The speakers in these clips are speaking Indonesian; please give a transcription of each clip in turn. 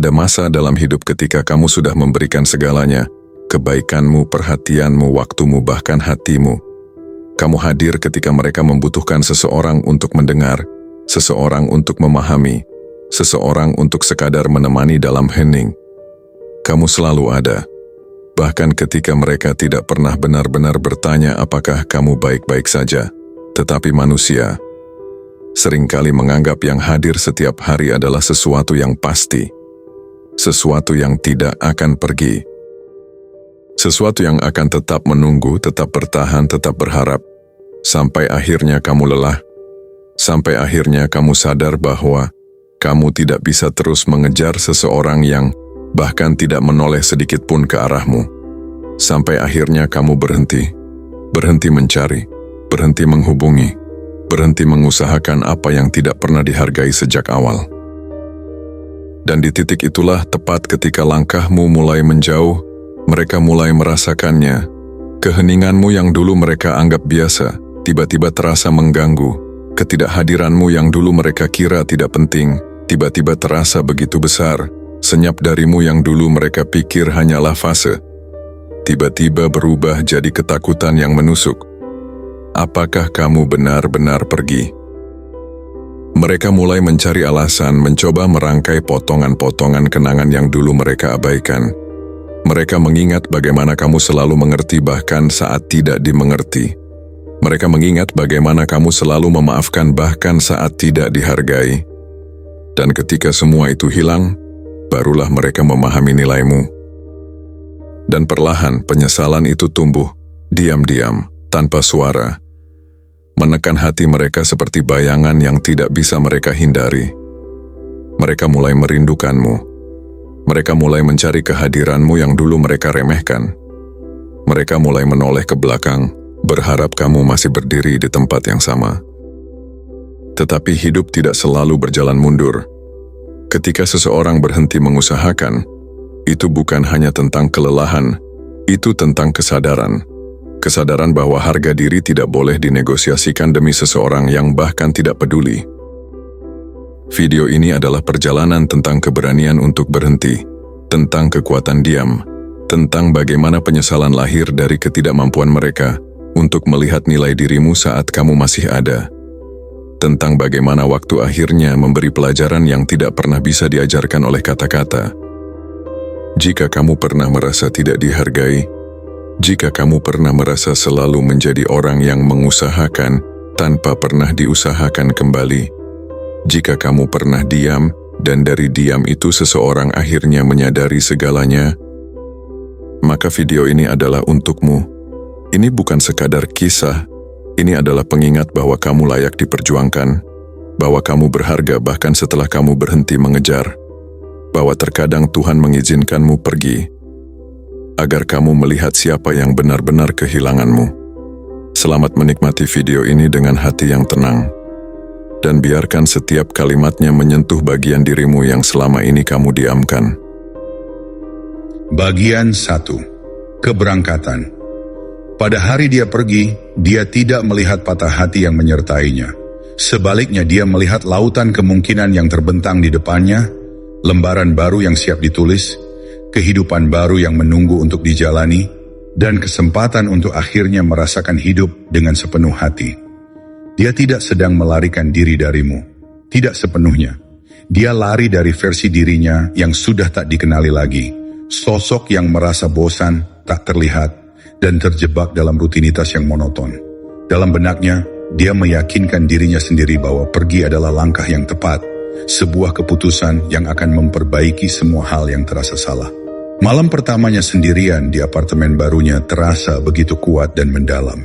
Ada masa dalam hidup ketika kamu sudah memberikan segalanya, kebaikanmu, perhatianmu, waktumu, bahkan hatimu. Kamu hadir ketika mereka membutuhkan seseorang untuk mendengar, seseorang untuk memahami, seseorang untuk sekadar menemani dalam hening. Kamu selalu ada. Bahkan ketika mereka tidak pernah benar-benar bertanya apakah kamu baik-baik saja. Tetapi manusia seringkali menganggap yang hadir setiap hari adalah sesuatu yang pasti, sesuatu yang tidak akan pergi, sesuatu yang akan tetap menunggu, tetap bertahan, tetap berharap, sampai akhirnya kamu lelah, sampai akhirnya kamu sadar bahwa kamu tidak bisa terus mengejar seseorang yang bahkan tidak menoleh sedikit pun ke arahmu. Sampai akhirnya kamu berhenti mencari, berhenti menghubungi, berhenti mengusahakan apa yang tidak pernah dihargai sejak awal. Dan di titik itulah tepat ketika langkahmu mulai menjauh, mereka mulai merasakannya. Keheninganmu yang dulu mereka anggap biasa, tiba-tiba terasa mengganggu. Ketidakhadiranmu yang dulu mereka kira tidak penting, tiba-tiba terasa begitu besar. Senyap darimu yang dulu mereka pikir hanyalah fase, tiba-tiba berubah jadi ketakutan yang menusuk. Apakah kamu benar-benar pergi? Mereka mulai mencari alasan, mencoba merangkai potongan-potongan kenangan yang dulu mereka abaikan. Mereka mengingat bagaimana kamu selalu mengerti bahkan saat tidak dimengerti. Mereka mengingat bagaimana kamu selalu memaafkan bahkan saat tidak dihargai. Dan ketika semua itu hilang, barulah mereka memahami nilaimu. Dan perlahan penyesalan itu tumbuh, diam-diam, tanpa suara. Menekan hati mereka seperti bayangan yang tidak bisa mereka hindari. Mereka mulai merindukanmu. Mereka mulai mencari kehadiranmu yang dulu mereka remehkan. Mereka mulai menoleh ke belakang, berharap kamu masih berdiri di tempat yang sama. Tetapi hidup tidak selalu berjalan mundur. Ketika seseorang berhenti mengusahakan, itu bukan hanya tentang kelelahan, itu tentang kesadaran. Kesadaran bahwa harga diri tidak boleh dinegosiasikan demi seseorang yang bahkan tidak peduli. Video ini adalah perjalanan tentang keberanian untuk berhenti, tentang kekuatan diam, tentang bagaimana penyesalan lahir dari ketidakmampuan mereka untuk melihat nilai dirimu saat kamu masih ada. Tentang bagaimana waktu akhirnya memberi pelajaran yang tidak pernah bisa diajarkan oleh kata-kata. Jika kamu pernah merasa tidak dihargai, jika kamu pernah merasa selalu menjadi orang yang mengusahakan tanpa pernah diusahakan kembali, jika kamu pernah diam dan dari diam itu seseorang akhirnya menyadari segalanya, maka video ini adalah untukmu. Ini bukan sekadar kisah. Ini adalah pengingat bahwa kamu layak diperjuangkan, bahwa kamu berharga bahkan setelah kamu berhenti mengejar, bahwa terkadang Tuhan mengizinkanmu pergi, agar kamu melihat siapa yang benar-benar kehilanganmu. Selamat menikmati video ini dengan hati yang tenang, dan biarkan setiap kalimatnya menyentuh bagian dirimu yang selama ini kamu diamkan. Bagian 1. Keberangkatan. Pada hari dia pergi, dia tidak melihat patah hati yang menyertainya. Sebaliknya dia melihat lautan kemungkinan yang terbentang di depannya, lembaran baru yang siap ditulis, kehidupan baru yang menunggu untuk dijalani, dan kesempatan untuk akhirnya merasakan hidup dengan sepenuh hati. Dia tidak sedang melarikan diri darimu, tidak sepenuhnya. Dia lari dari versi dirinya yang sudah tak dikenali lagi, sosok yang merasa bosan, tak terlihat, dan terjebak dalam rutinitas yang monoton. Dalam benaknya, dia meyakinkan dirinya sendiri bahwa pergi adalah langkah yang tepat, sebuah keputusan yang akan memperbaiki semua hal yang terasa salah. Malam pertamanya sendirian di apartemen barunya terasa begitu kuat dan mendalam.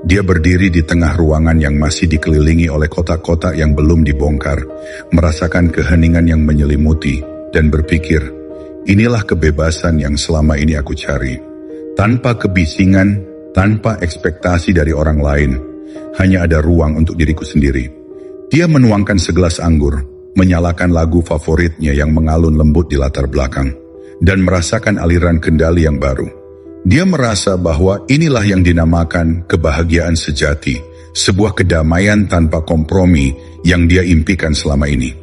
Dia berdiri di tengah ruangan yang masih dikelilingi oleh kotak-kotak yang belum dibongkar, merasakan keheningan yang menyelimuti, dan berpikir, inilah kebebasan yang selama ini aku cari. Tanpa kebisingan, tanpa ekspektasi dari orang lain, hanya ada ruang untuk diriku sendiri. Dia menuangkan segelas anggur, menyalakan lagu favoritnya yang mengalun lembut di latar belakang, dan merasakan aliran kendali yang baru. Dia merasa bahwa inilah yang dinamakan kebahagiaan sejati, sebuah kedamaian tanpa kompromi yang dia impikan selama ini.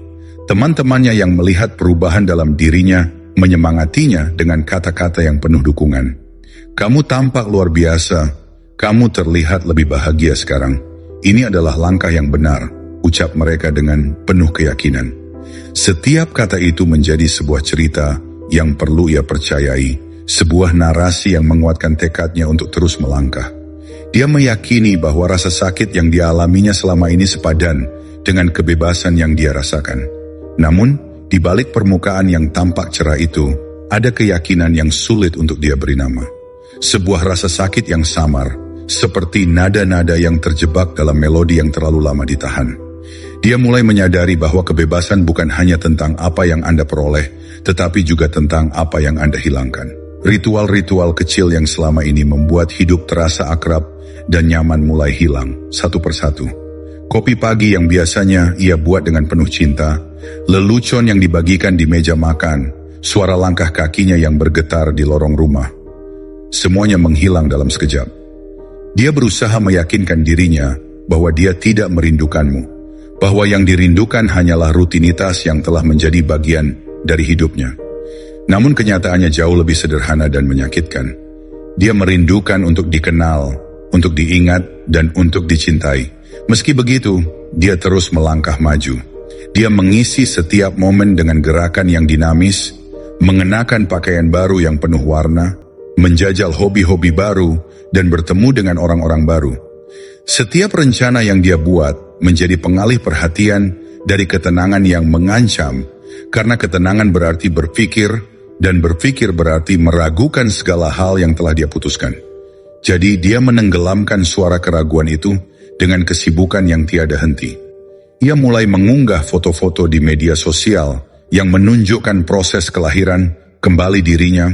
Teman-temannya yang melihat perubahan dalam dirinya menyemangatinya dengan kata-kata yang penuh dukungan. Kamu tampak luar biasa, kamu terlihat lebih bahagia sekarang. Ini adalah langkah yang benar, ucap mereka dengan penuh keyakinan. Setiap kata itu menjadi sebuah cerita yang perlu ia percayai, sebuah narasi yang menguatkan tekadnya untuk terus melangkah. Dia meyakini bahwa rasa sakit yang dialaminya selama ini sepadan dengan kebebasan yang dia rasakan. Namun, di balik permukaan yang tampak cerah itu, ada keyakinan yang sulit untuk dia beri nama. Sebuah rasa sakit yang samar, seperti nada-nada yang terjebak dalam melodi yang terlalu lama ditahan. Dia mulai menyadari bahwa kebebasan bukan hanya tentang apa yang Anda peroleh, tetapi juga tentang apa yang Anda hilangkan. Ritual-ritual kecil yang selama ini membuat hidup terasa akrab dan nyaman mulai hilang, satu persatu. Kopi pagi yang biasanya ia buat dengan penuh cinta, lelucon yang dibagikan di meja makan, suara langkah kakinya yang bergetar di lorong rumah. Semuanya menghilang dalam sekejap. Dia berusaha meyakinkan dirinya bahwa dia tidak merindukanmu, bahwa yang dirindukan hanyalah rutinitas yang telah menjadi bagian dari hidupnya. Namun kenyataannya jauh lebih sederhana dan menyakitkan. Dia merindukan untuk dikenal, untuk diingat, dan untuk dicintai. Meski begitu, dia terus melangkah maju. Dia mengisi setiap momen dengan gerakan yang dinamis, mengenakan pakaian baru yang penuh warna, menjajal hobi-hobi baru, dan bertemu dengan orang-orang baru. Setiap rencana yang dia buat menjadi pengalih perhatian dari ketenangan yang mengancam, karena ketenangan berarti berpikir, dan berpikir berarti meragukan segala hal yang telah dia putuskan. Jadi dia menenggelamkan suara keraguan itu dengan kesibukan yang tiada henti. Ia mulai mengunggah foto-foto di media sosial yang menunjukkan proses kelahiran kembali dirinya,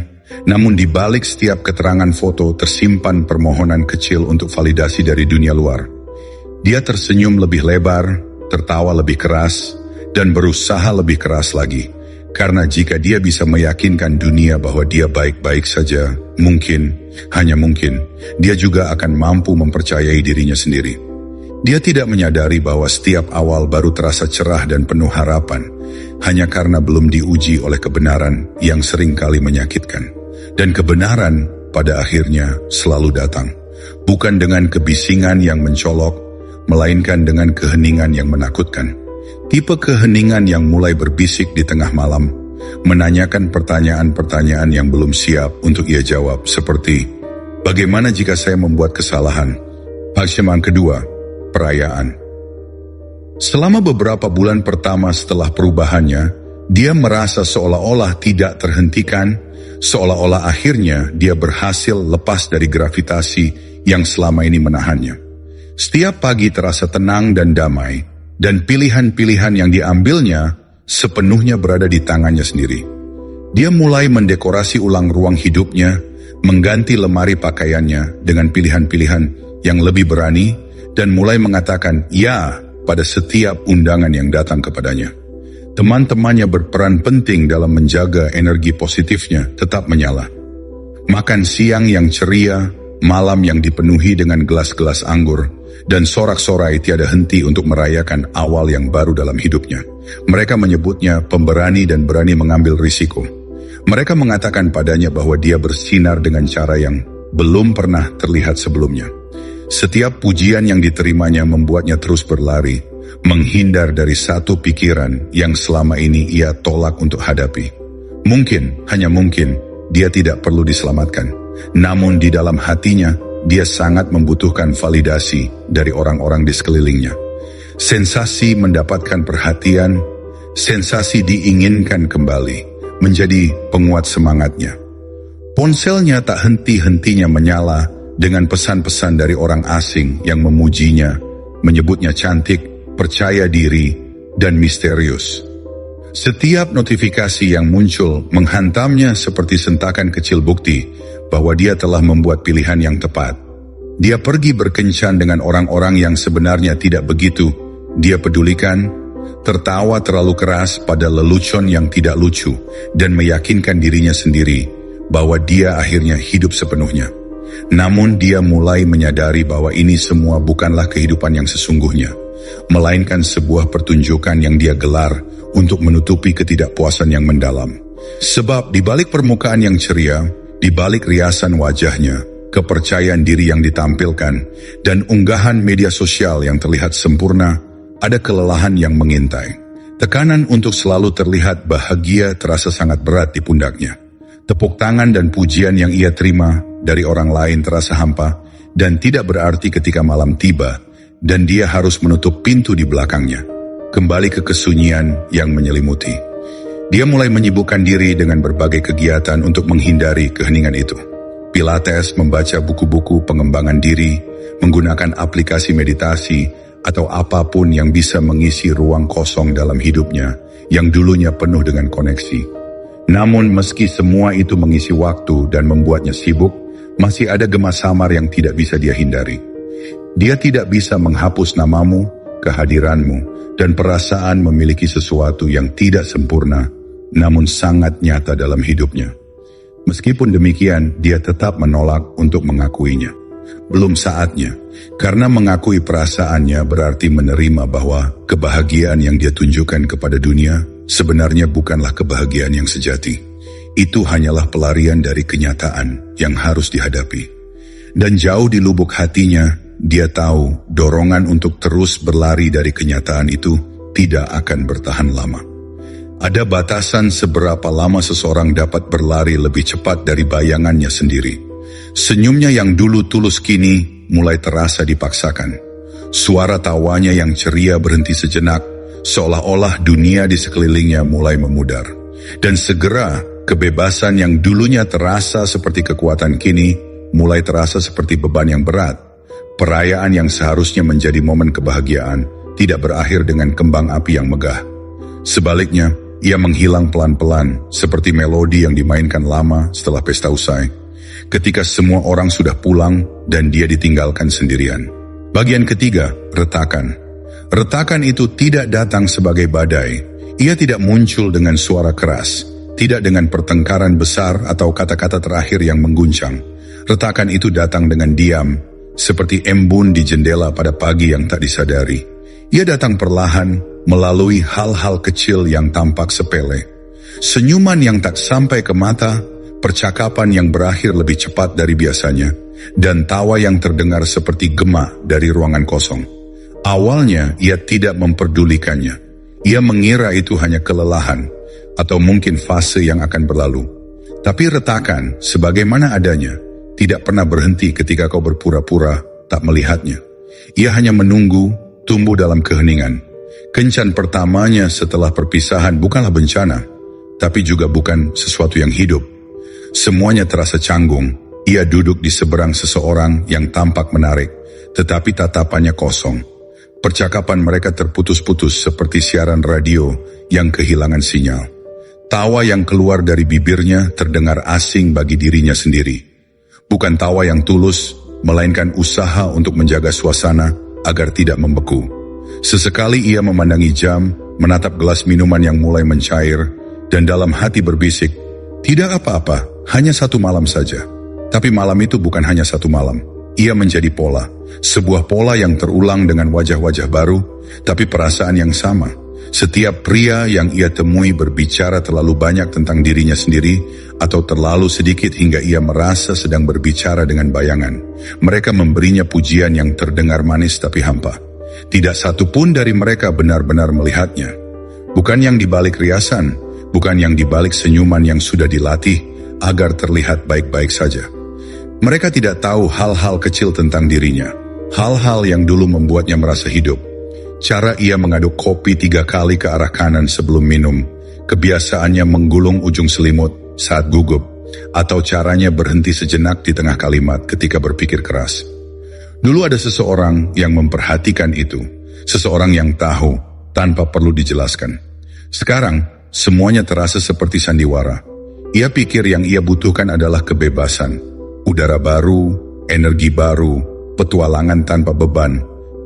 namun di balik setiap keterangan foto tersimpan permohonan kecil untuk validasi dari dunia luar. Dia tersenyum lebih lebar, tertawa lebih keras, dan berusaha lebih keras lagi. Karena jika dia bisa meyakinkan dunia bahwa dia baik-baik saja, mungkin, hanya mungkin, dia juga akan mampu mempercayai dirinya sendiri. Dia tidak menyadari bahwa setiap awal baru terasa cerah dan penuh harapan, hanya karena belum diuji oleh kebenaran yang seringkali menyakitkan. Dan kebenaran pada akhirnya selalu datang, bukan dengan kebisingan yang mencolok, melainkan dengan keheningan yang menakutkan. Tipe keheningan yang mulai berbisik di tengah malam, menanyakan pertanyaan-pertanyaan yang belum siap untuk ia jawab, seperti, bagaimana jika saya membuat kesalahan? Hakiman kedua, perayaan. Selama beberapa bulan pertama setelah perubahannya, dia merasa seolah-olah tidak terhentikan, seolah-olah akhirnya dia berhasil lepas dari gravitasi yang selama ini menahannya. Setiap pagi terasa tenang dan damai, dan pilihan-pilihan yang diambilnya sepenuhnya berada di tangannya sendiri. Dia mulai mendekorasi ulang ruang hidupnya, mengganti lemari pakaiannya dengan pilihan-pilihan yang lebih berani, dan mulai mengatakan ya pada setiap undangan yang datang kepadanya. Teman-temannya berperan penting dalam menjaga energi positifnya tetap menyala. Makan siang yang ceria, malam yang dipenuhi dengan gelas-gelas anggur, dan sorak-sorai tiada henti untuk merayakan awal yang baru dalam hidupnya. Mereka menyebutnya pemberani dan berani mengambil risiko. Mereka mengatakan padanya bahwa dia bersinar dengan cara yang belum pernah terlihat sebelumnya. Setiap pujian yang diterimanya membuatnya terus berlari, menghindar dari satu pikiran yang selama ini ia tolak untuk hadapi. Mungkin, hanya mungkin, dia tidak perlu diselamatkan. Namun di dalam hatinya, dia sangat membutuhkan validasi dari orang-orang di sekelilingnya. Sensasi mendapatkan perhatian, sensasi diinginkan kembali, menjadi penguat semangatnya. Ponselnya tak henti-hentinya menyala dengan pesan-pesan dari orang asing yang memujinya, menyebutnya cantik, percaya diri, dan misterius. Setiap notifikasi yang muncul menghantamnya seperti sentakan kecil bukti bahwa dia telah membuat pilihan yang tepat. Dia pergi berkencan dengan orang-orang yang sebenarnya tidak begitu dia pedulikan, tertawa terlalu keras pada lelucon yang tidak lucu, dan meyakinkan dirinya sendiri bahwa dia akhirnya hidup sepenuhnya. Namun dia mulai menyadari bahwa ini semua bukanlah kehidupan yang sesungguhnya, melainkan sebuah pertunjukan yang dia gelar untuk menutupi ketidakpuasan yang mendalam. Sebab di balik permukaan yang ceria, di balik riasan wajahnya, kepercayaan diri yang ditampilkan, dan unggahan media sosial yang terlihat sempurna, ada kelelahan yang mengintai. Tekanan untuk selalu terlihat bahagia terasa sangat berat di pundaknya. Tepuk tangan dan pujian yang ia terima dari orang lain terasa hampa dan tidak berarti ketika malam tiba dan dia harus menutup pintu di belakangnya. Kembali ke kesunyian yang menyelimuti. Dia mulai menyibukkan diri dengan berbagai kegiatan untuk menghindari keheningan itu. Pilates, membaca buku-buku pengembangan diri, menggunakan aplikasi meditasi, atau apapun yang bisa mengisi ruang kosong dalam hidupnya yang dulunya penuh dengan koneksi. Namun meski semua itu mengisi waktu dan membuatnya sibuk, masih ada gema samar yang tidak bisa dia hindari. Dia tidak bisa menghapus namamu, kehadiranmu, dan perasaan memiliki sesuatu yang tidak sempurna, namun sangat nyata dalam hidupnya. Meskipun demikian, dia tetap menolak untuk mengakuinya. Belum saatnya, karena mengakui perasaannya berarti menerima bahwa kebahagiaan yang dia tunjukkan kepada dunia sebenarnya bukanlah kebahagiaan yang sejati. Itu hanyalah pelarian dari kenyataan yang harus dihadapi. Dan jauh di lubuk hatinya, dia tahu dorongan untuk terus berlari dari kenyataan itu tidak akan bertahan lama. Ada batasan seberapa lama seseorang dapat berlari lebih cepat dari bayangannya sendiri. Senyumnya yang dulu tulus kini mulai terasa dipaksakan. Suara tawanya yang ceria berhenti sejenak, seolah-olah dunia di sekelilingnya mulai memudar. Dan segera kebebasan yang dulunya terasa seperti kekuatan kini mulai terasa seperti beban yang berat. Perayaan yang seharusnya menjadi momen kebahagiaan tidak berakhir dengan kembang api yang megah. Sebaliknya, ia menghilang pelan-pelan seperti melodi yang dimainkan lama setelah pesta usai. Ketika semua orang sudah pulang dan dia ditinggalkan sendirian. Bagian ketiga, retakan. Retakan itu tidak datang sebagai badai. Ia tidak muncul dengan suara keras, tidak dengan pertengkaran besar atau kata-kata terakhir yang mengguncang. Retakan itu datang dengan diam, seperti embun di jendela pada pagi yang tak disadari. Ia datang perlahan, melalui hal-hal kecil yang tampak sepele. Senyuman yang tak sampai ke mata, percakapan yang berakhir lebih cepat dari biasanya, dan tawa yang terdengar seperti gema dari ruangan kosong. Awalnya ia tidak memperdulikannya. Ia mengira itu hanya kelelahan, atau mungkin fase yang akan berlalu. Tapi retakan, sebagaimana adanya, tidak pernah berhenti ketika kau berpura-pura tak melihatnya. Ia hanya menunggu, tumbuh dalam keheningan. Kencan pertamanya setelah perpisahan bukanlah bencana, tapi juga bukan sesuatu yang hidup. Semuanya terasa canggung. Ia duduk di seberang seseorang yang tampak menarik, tetapi tatapannya kosong. Percakapan mereka terputus-putus seperti siaran radio yang kehilangan sinyal. Tawa yang keluar dari bibirnya terdengar asing bagi dirinya sendiri. Bukan tawa yang tulus, melainkan usaha untuk menjaga suasana agar tidak membeku. Sesekali ia memandangi jam, menatap gelas minuman yang mulai mencair, dan dalam hati berbisik, tidak apa-apa, hanya satu malam saja. Tapi malam itu bukan hanya satu malam. Ia menjadi pola. Sebuah pola yang terulang dengan wajah-wajah baru, tapi perasaan yang sama. Setiap pria yang ia temui berbicara terlalu banyak tentang dirinya sendiri, atau terlalu sedikit hingga ia merasa sedang berbicara dengan bayangan. Mereka memberinya pujian yang terdengar manis tapi hampa. Tidak satu pun dari mereka benar-benar melihatnya. Bukan yang dibalik riasan, bukan yang dibalik senyuman yang sudah dilatih agar terlihat baik-baik saja. Mereka tidak tahu hal-hal kecil tentang dirinya, hal-hal yang dulu membuatnya merasa hidup. Cara ia mengaduk kopi 3 kali ke arah kanan sebelum minum, kebiasaannya menggulung ujung selimut saat gugup, atau caranya berhenti sejenak di tengah kalimat ketika berpikir keras. Dulu ada seseorang yang memperhatikan itu, seseorang yang tahu tanpa perlu dijelaskan. Sekarang, semuanya terasa seperti sandiwara. Ia pikir yang ia butuhkan adalah kebebasan, udara baru, energi baru, petualangan tanpa beban.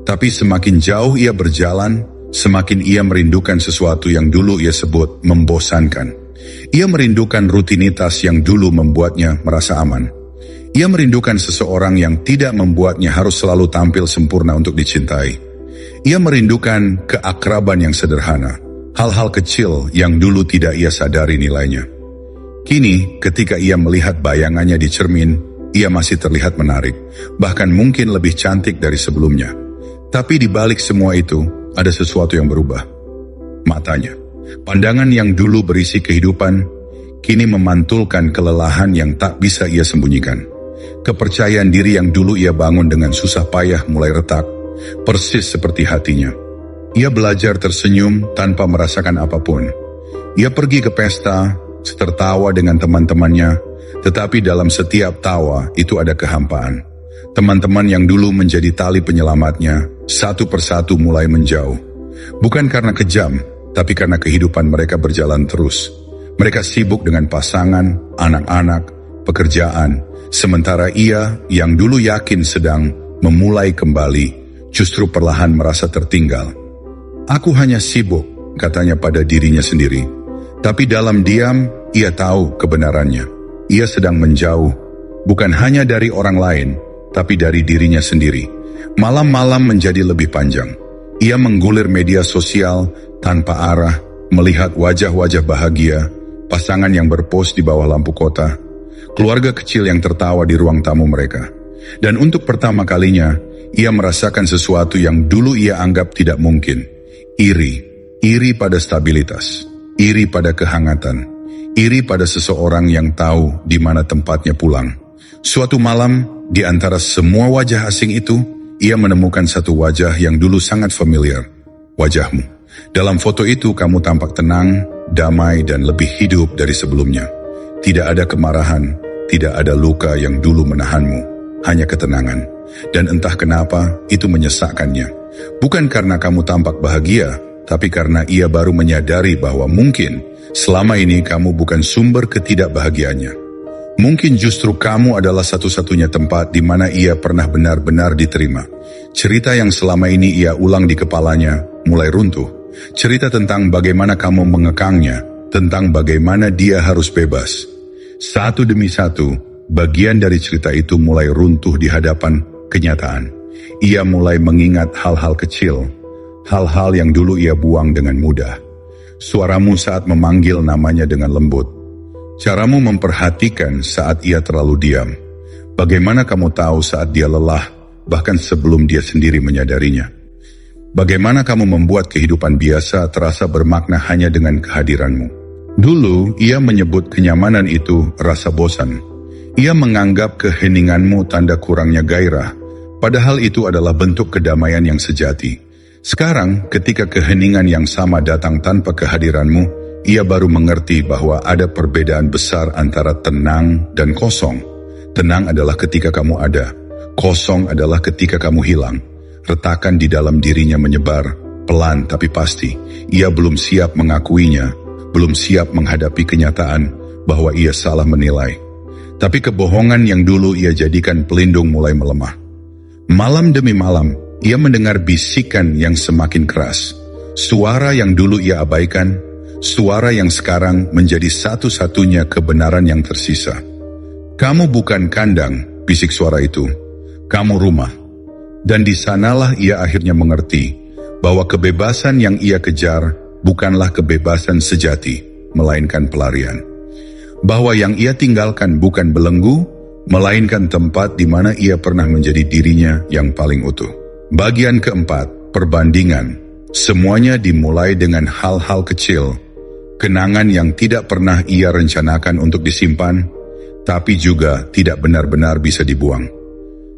Tapi semakin jauh ia berjalan, semakin ia merindukan sesuatu yang dulu ia sebut membosankan. Ia merindukan rutinitas yang dulu membuatnya merasa aman. Ia merindukan seseorang yang tidak membuatnya harus selalu tampil sempurna untuk dicintai. Ia merindukan keakraban yang sederhana, Hal-hal kecil yang dulu tidak ia sadari nilainya. Kini, ketika ia melihat bayangannya di cermin, ia masih terlihat menarik, bahkan mungkin lebih cantik dari sebelumnya. Tapi di balik semua itu, ada sesuatu yang berubah. Matanya. Pandangan yang dulu berisi kehidupan, kini memantulkan kelelahan yang tak bisa ia sembunyikan. Kepercayaan diri yang dulu ia bangun dengan susah payah mulai retak, persis seperti hatinya. Ia belajar tersenyum tanpa merasakan apapun. Ia pergi ke pesta, tertawa dengan teman-temannya, tetapi dalam setiap tawa itu ada kehampaan. Teman-teman yang dulu menjadi tali penyelamatnya, satu persatu mulai menjauh. Bukan karena kejam, tapi karena kehidupan mereka berjalan terus. Mereka sibuk dengan pasangan, anak-anak, pekerjaan, sementara ia yang dulu yakin sedang memulai kembali, justru perlahan merasa tertinggal. Aku hanya sibuk, katanya pada dirinya sendiri. Tapi dalam diam, ia tahu kebenarannya. Ia sedang menjauh, bukan hanya dari orang lain, tapi dari dirinya sendiri. Malam-malam menjadi lebih panjang. Ia menggulir media sosial tanpa arah, melihat wajah-wajah bahagia, pasangan yang berpos di bawah lampu kota, keluarga kecil yang tertawa di ruang tamu mereka. Dan untuk pertama kalinya, ia merasakan sesuatu yang dulu ia anggap tidak mungkin. Iri pada stabilitas, iri pada kehangatan, iri pada seseorang yang tahu di mana tempatnya pulang. Suatu malam, di antara semua wajah asing itu, ia menemukan satu wajah yang dulu sangat familiar. Wajahmu. Dalam foto itu kamu tampak tenang, damai dan lebih hidup dari sebelumnya. Tidak ada kemarahan, tidak ada luka yang dulu menahanmu, hanya ketenangan. Dan entah kenapa itu menyesakkannya. Bukan karena kamu tampak bahagia, tapi karena ia baru menyadari bahwa mungkin selama ini kamu bukan sumber ketidakbahagiaannya. Mungkin justru kamu adalah satu-satunya tempat di mana ia pernah benar-benar diterima. Cerita yang selama ini ia ulang di kepalanya mulai runtuh. Cerita tentang bagaimana kamu mengekangnya, tentang bagaimana dia harus bebas. Satu demi satu, bagian dari cerita itu mulai runtuh di hadapan kenyataan. Ia mulai mengingat hal-hal kecil, hal-hal yang dulu ia buang dengan mudah. Suaramu saat memanggil namanya dengan lembut. Caramu memperhatikan saat ia terlalu diam. Bagaimana kamu tahu saat dia lelah, bahkan sebelum dia sendiri menyadarinya. Bagaimana kamu membuat kehidupan biasa terasa bermakna hanya dengan kehadiranmu. Dulu, ia menyebut kenyamanan itu rasa bosan. Ia menganggap keheninganmu tanda kurangnya gairah, padahal itu adalah bentuk kedamaian yang sejati. Sekarang, ketika keheningan yang sama datang tanpa kehadiranmu, ia baru mengerti bahwa ada perbedaan besar antara tenang dan kosong. Tenang adalah ketika kamu ada, kosong adalah ketika kamu hilang. Retakan di dalam dirinya menyebar, pelan tapi pasti. Ia belum siap mengakuinya, belum siap menghadapi kenyataan bahwa ia salah menilai. Tapi kebohongan yang dulu ia jadikan pelindung mulai melemah. Malam demi malam, ia mendengar bisikan yang semakin keras. Suara yang dulu ia abaikan, suara yang sekarang menjadi satu-satunya kebenaran yang tersisa. Kamu bukan kandang, bisik suara itu. Kamu rumah. Dan di sanalah ia akhirnya mengerti bahwa kebebasan yang ia kejar bukanlah kebebasan sejati, melainkan pelarian. Bahwa yang ia tinggalkan bukan belenggu, melainkan tempat di mana ia pernah menjadi dirinya yang paling utuh. Bagian keempat, perbandingan. Semuanya dimulai dengan hal-hal kecil, kenangan yang tidak pernah ia rencanakan untuk disimpan, tapi juga tidak benar-benar bisa dibuang.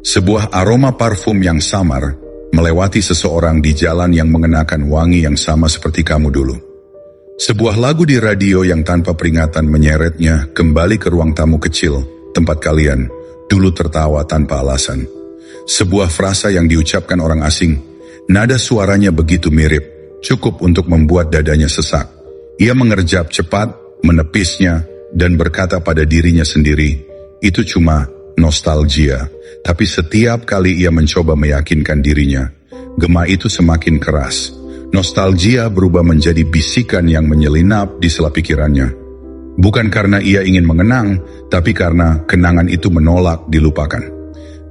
Sebuah aroma parfum yang samar melewati seseorang di jalan yang mengenakan wangi yang sama seperti kamu dulu. Sebuah lagu di radio yang tanpa peringatan menyeretnya kembali ke ruang tamu kecil, tempat kalian dulu tertawa tanpa alasan. Sebuah frasa yang diucapkan orang asing, nada suaranya begitu mirip, cukup untuk membuat dadanya sesak. Ia mengerjap cepat, menepisnya, dan berkata pada dirinya sendiri, itu cuma nostalgia. Tapi setiap kali ia mencoba meyakinkan dirinya, gema itu semakin keras. Nostalgia berubah menjadi bisikan yang menyelinap di sela pikirannya. Bukan karena ia ingin mengenang, tapi karena kenangan itu menolak dilupakan.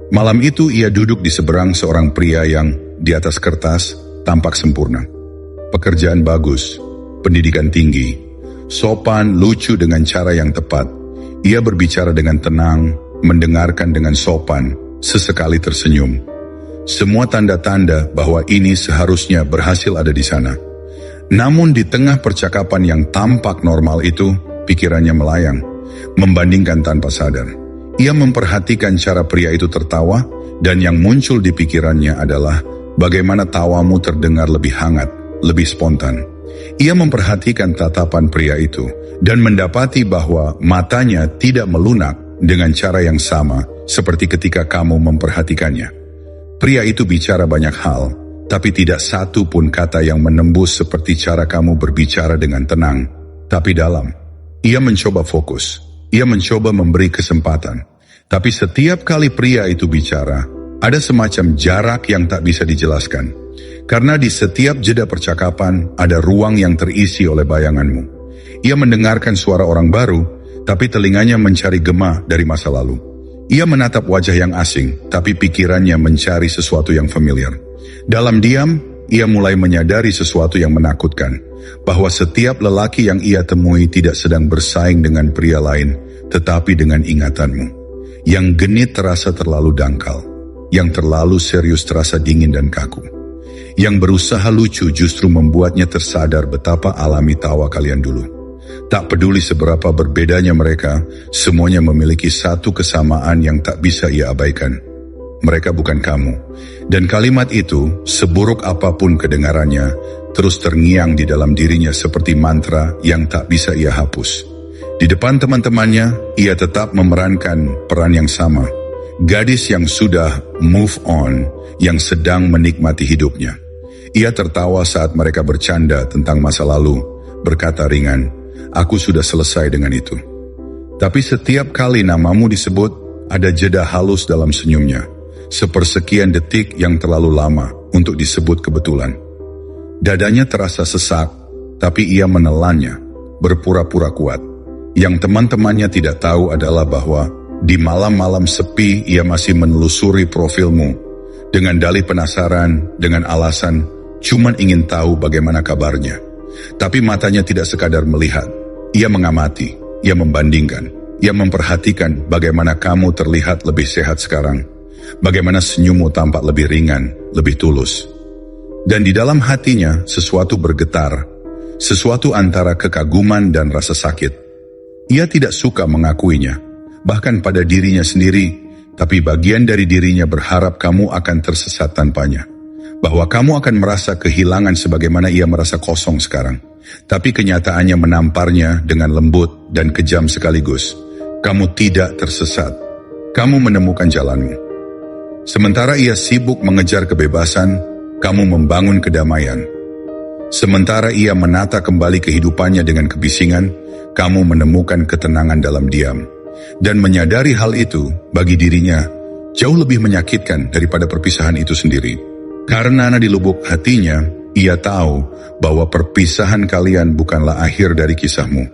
Malam itu ia duduk di seberang seorang pria yang di atas kertas tampak sempurna. Pekerjaan bagus, pendidikan tinggi, sopan, lucu dengan cara yang tepat. Ia berbicara dengan tenang, mendengarkan dengan sopan, sesekali tersenyum. Semua tanda-tanda bahwa ini seharusnya berhasil ada di sana. Namun di tengah percakapan yang tampak normal itu, pikirannya melayang, membandingkan tanpa sadar. Ia memperhatikan cara pria itu tertawa, dan yang muncul di pikirannya adalah bagaimana tawamu terdengar lebih hangat, lebih spontan. Ia memperhatikan tatapan pria itu, dan mendapati bahwa matanya tidak melunak dengan cara yang sama seperti ketika kamu memperhatikannya. Pria itu bicara banyak hal, tapi tidak satu pun kata yang menembus seperti cara kamu berbicara dengan tenang, tapi dalam. Ia mencoba fokus, ia mencoba memberi kesempatan. Tapi setiap kali pria itu bicara, ada semacam jarak yang tak bisa dijelaskan. Karena di setiap jeda percakapan, ada ruang yang terisi oleh bayanganmu. Ia mendengarkan suara orang baru, tapi telinganya mencari gema dari masa lalu. Ia menatap wajah yang asing, tapi pikirannya mencari sesuatu yang familiar. Dalam diam, ia mulai menyadari sesuatu yang menakutkan, bahwa setiap lelaki yang ia temui tidak sedang bersaing dengan pria lain, tetapi dengan ingatanmu. Yang genit terasa terlalu dangkal, yang terlalu serius terasa dingin dan kaku. Yang berusaha lucu justru membuatnya tersadar betapa alami tawa kalian dulu. Tak peduli seberapa berbedanya mereka, semuanya memiliki satu kesamaan yang tak bisa ia abaikan. Mereka bukan kamu. Dan kalimat itu, seburuk apapun kedengarannya, terus terngiang di dalam dirinya seperti mantra yang tak bisa ia hapus. Di depan teman-temannya, ia tetap memerankan peran yang sama. Gadis yang sudah move on, yang sedang menikmati hidupnya. Ia tertawa saat mereka bercanda tentang masa lalu, berkata ringan, "Aku sudah selesai dengan itu." Tapi setiap kali namamu disebut, ada jeda halus dalam senyumnya. Sepersekian detik yang terlalu lama untuk disebut kebetulan. Dadanya terasa sesak, tapi ia menelannya, berpura-pura kuat. Yang teman-temannya tidak tahu adalah bahwa di malam-malam sepi ia masih menelusuri profilmu dengan dalih penasaran, dengan alasan cuman ingin tahu bagaimana kabarnya. Tapi matanya tidak sekadar melihat, ia mengamati, ia membandingkan, ia memperhatikan bagaimana kamu terlihat lebih sehat sekarang, bagaimana senyummu tampak lebih ringan, lebih tulus. Dan di dalam hatinya sesuatu bergetar, sesuatu antara kekaguman dan rasa sakit. Ia tidak suka mengakuinya, bahkan pada dirinya sendiri, tapi bagian dari dirinya berharap kamu akan tersesat tanpanya. Bahwa kamu akan merasa kehilangan sebagaimana ia merasa kosong sekarang. Tapi kenyataannya menamparnya dengan lembut dan kejam sekaligus. Kamu tidak tersesat. Kamu menemukan jalanmu. Sementara ia sibuk mengejar kebebasan, kamu membangun kedamaian. Sementara ia menata kembali kehidupannya dengan kebisingan, kamu menemukan ketenangan dalam diam. Dan menyadari hal itu, bagi dirinya, jauh lebih menyakitkan daripada perpisahan itu sendiri. Karena di lubuk hatinya, ia tahu bahwa perpisahan kalian bukanlah akhir dari kisahmu.